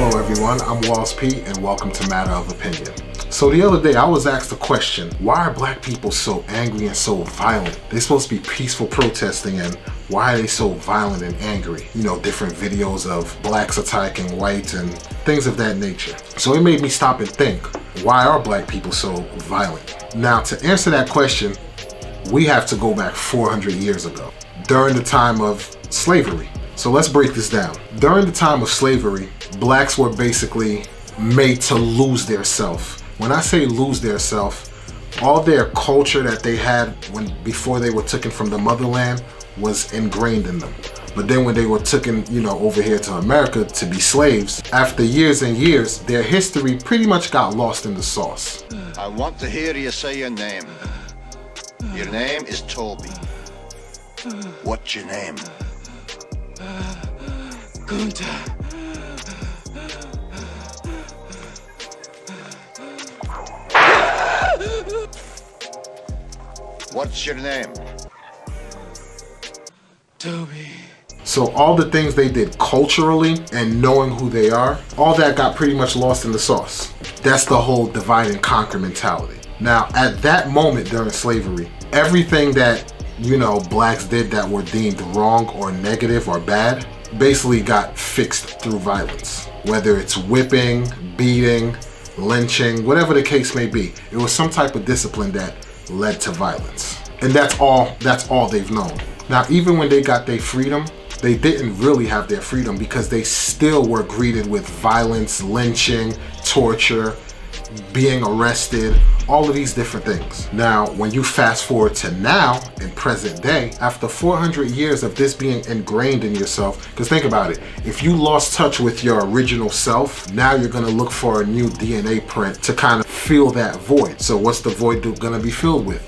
Hello everyone, I'm Walls P and welcome to Matter of Opinion. So the other day I was asked a question, why are black people so angry and so violent? They're supposed to be peaceful protesting, and why are they so violent and angry? You know, different videos of blacks attacking whites and things of that nature. So it made me stop and think, why are black people so violent? Now to answer that question, we have to go back 400 years ago, during the time of slavery. So let's break this down. During the time of slavery, blacks were basically made to lose their self. When I say lose their self, all their culture that they had before they were taken from the motherland was ingrained in them. But then when they were taken, over here to America to be slaves, after years and years, their history pretty much got lost in the sauce. I want to hear you say your name. Your name is Toby. What's your name? Kunta. What's your name? Toby. So all the things they did culturally and knowing who they are, all that got pretty much lost in the sauce. That's the whole divide and conquer mentality. Now, at that moment during slavery, everything that blacks did that were deemed wrong or negative or bad basically got fixed through violence. Whether it's whipping, beating, lynching, whatever the case may be, it was some type of discipline that led to violence. And that's all they've known. Now, even when they got their freedom, they didn't really have their freedom because they still were greeted with violence, lynching, torture, being arrested, all of these different things. Now, when you fast forward to now, in present day, after 400 years of this being ingrained in yourself, because think about it, if you lost touch with your original self, now you're gonna look for a new DNA print to kind of fill that void. So what's the void gonna be filled with?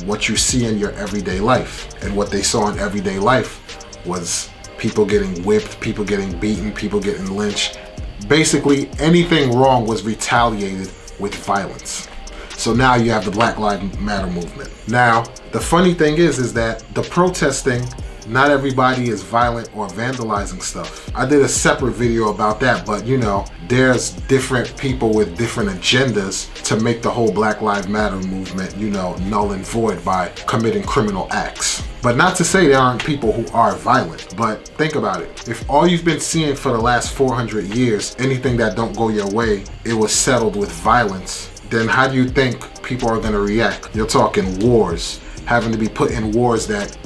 What you see in your everyday life. And what they saw in everyday life was people getting whipped, people getting beaten, people getting lynched. Basically, anything wrong was retaliated with violence. So now you have the Black Lives Matter movement. Now, the funny thing is that the protesting, not everybody is violent or vandalizing stuff. I did a separate video about that, but there's different people with different agendas to make the whole Black Lives Matter movement, null and void by committing criminal acts. But not to say there aren't people who are violent, but think about it. If all you've been seeing for the last 400 years, anything that don't go your way, it was settled with violence, then how do you think people are gonna react? You're talking wars, having to be put in wars that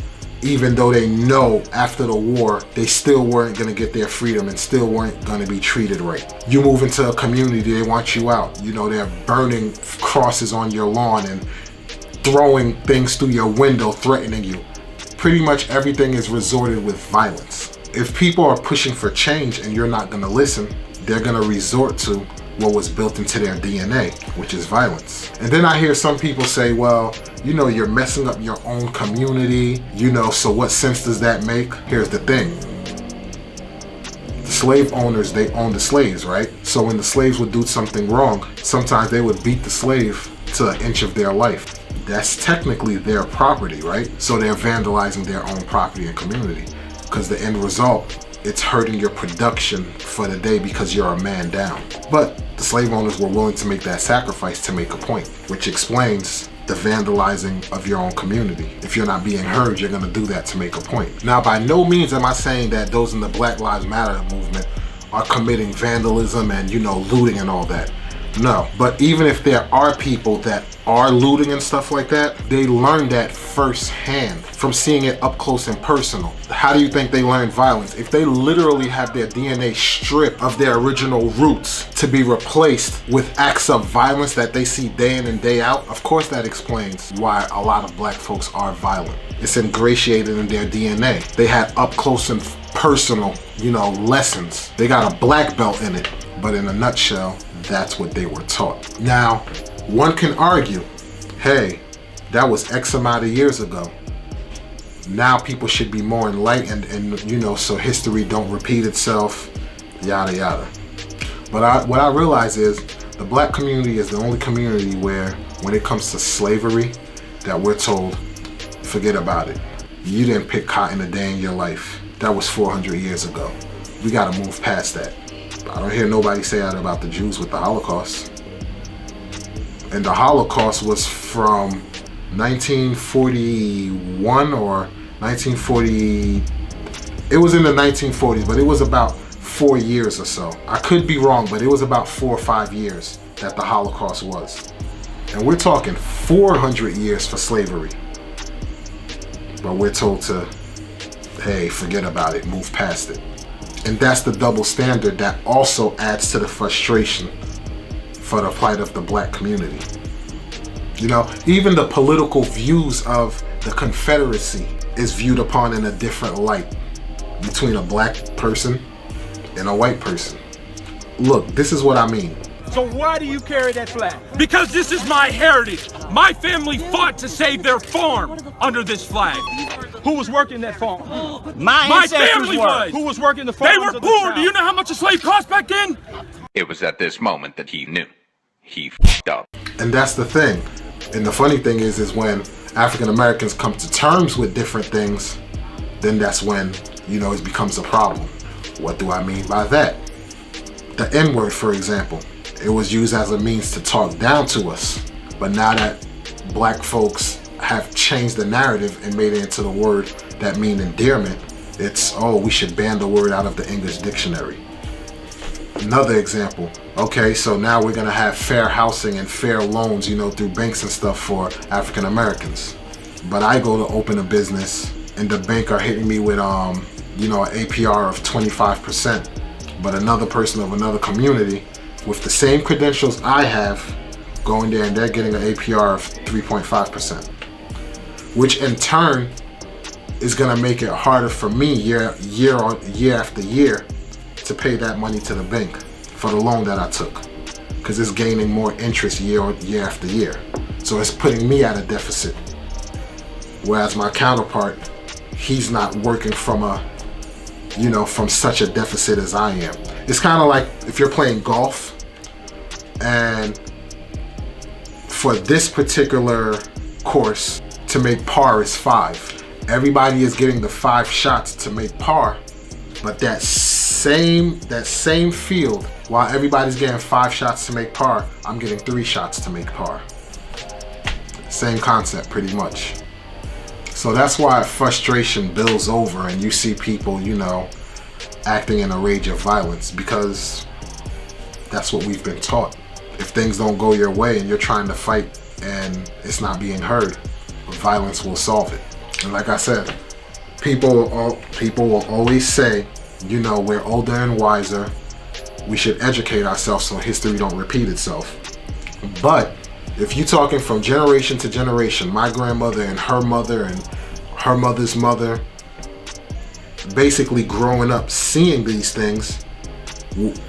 even though they know after the war, they still weren't gonna get their freedom and still weren't gonna be treated right. You move into a community, they want you out. They're burning crosses on your lawn and throwing things through your window, threatening you. Pretty much everything is resorted with violence. If people are pushing for change and you're not gonna listen, they're gonna resort to what was built into their DNA, which is violence. And then I hear some people say, well, you're messing up your own community, so what sense does that make? Here's the thing. The slave owners, they own the slaves, right? So when the slaves would do something wrong, sometimes they would beat the slave to an inch of their life. That's technically their property, right? So they're vandalizing their own property and community, because the end result, it's hurting your production for the day because you're a man down. But the slave owners were willing to make that sacrifice to make a point, which explains the vandalizing of your own community. If you're not being heard, you're gonna do that to make a point. Now, by no means am I saying that those in the Black Lives Matter movement are committing vandalism and, looting and all that. No, but even if there are people that are looting and stuff like that, they learn that firsthand from seeing it up close and personal. How do you think they learn violence? If they literally have their DNA stripped of their original roots to be replaced with acts of violence that they see day in and day out, of course that explains why a lot of black folks are violent. It's ingratiated in their DNA. They had up close and personal, lessons. They got a black belt in it, but in a nutshell, that's what they were taught. Now, one can argue, hey, that was X amount of years ago. Now people should be more enlightened and, so history don't repeat itself, yada, yada. But what I realize is the black community is the only community where, when it comes to slavery, that we're told, forget about it. You didn't pick cotton a day in your life. That was 400 years ago. We gotta move past that. I don't hear nobody say that about the Jews with the Holocaust. And the Holocaust was from 1941 or 1940. It was in the 1940s, but it was about 4 years or so. I could be wrong, but it was about 4 or 5 years that the Holocaust was. And we're talking 400 years for slavery. But we're told to, hey, forget about it, move past it. And that's the double standard that also adds to the frustration for the plight of the black community. You know, even the political views of the Confederacy is viewed upon in a different light between a black person and a white person. Look, this is what I mean. So why do you carry that flag? Because this is my heritage. My family fought to save their farm under this flag. Who was working that farm? My family was. Who was working the farm? They were poor. Do you know how much a slave cost back then? It was at this moment that he knew. He f***ed up. And that's the thing. And the funny thing is when African Americans come to terms with different things, then that's when, you know, it becomes a problem. What do I mean by that? The N-word, for example. It was used as a means to talk down to us. But now that black folks have changed the narrative and made it into the word that means endearment, it's, oh, we should ban the word out of the English dictionary. Another example, okay, so now we're gonna have fair housing and fair loans, you know, through banks and stuff for African Americans. But I go to open a business and the bank are hitting me with, you know, an APR of 25%. But another person of another community with the same credentials I have going there and they're getting an APR of 3.5%. Which in turn is gonna make it harder for me year after year to pay that money to the bank for the loan that I took, because it's gaining more interest year after year. So it's putting me at a deficit. Whereas my counterpart, he's not working from a, you know, from such a deficit as I am. It's kind of like if you're playing golf and for this particular course, to make par is 5. Everybody is getting the 5 shots to make par, but that same field, while everybody's getting 5 shots to make par, I'm getting 3 shots to make par. Same concept, pretty much. So that's why frustration builds over and you see people, you know, acting in a rage of violence, because that's what we've been taught. If things don't go your way and you're trying to fight and it's not being heard, violence will solve it. And like I said, people will always say, you know, we're older and wiser, we should educate ourselves so history don't repeat itself. But if you're talking from generation to generation, my grandmother and her mother's mother, basically growing up seeing these things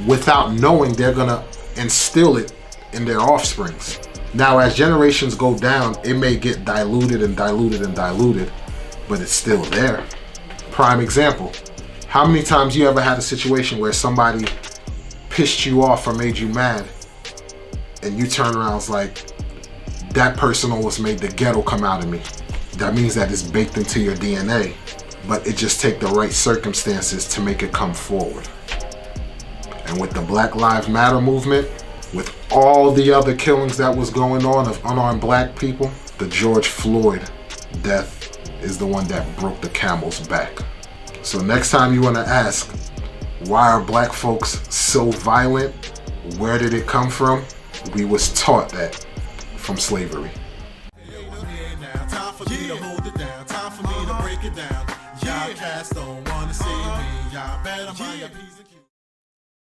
without knowing they're gonna instill it in their offsprings. Now as generations go down, it may get diluted and diluted and diluted, but it's still there. Prime example, how many times you ever had a situation where somebody pissed you off or made you mad and you turn around and it's like, that person almost made the ghetto come out of me. That means that it's baked into your DNA, but it just take the right circumstances to make it come forward. And with the Black Lives Matter movement, with all the other killings that was going on of unarmed black people, the George Floyd death is the one that broke the camel's back. So next time you want to ask, why are black folks so violent? Where did it come from? We was taught that from slavery. Time for me to hold it down, time for me to break it down. Y'all cats don't wanna see me, y'all better mind your P's and Q's.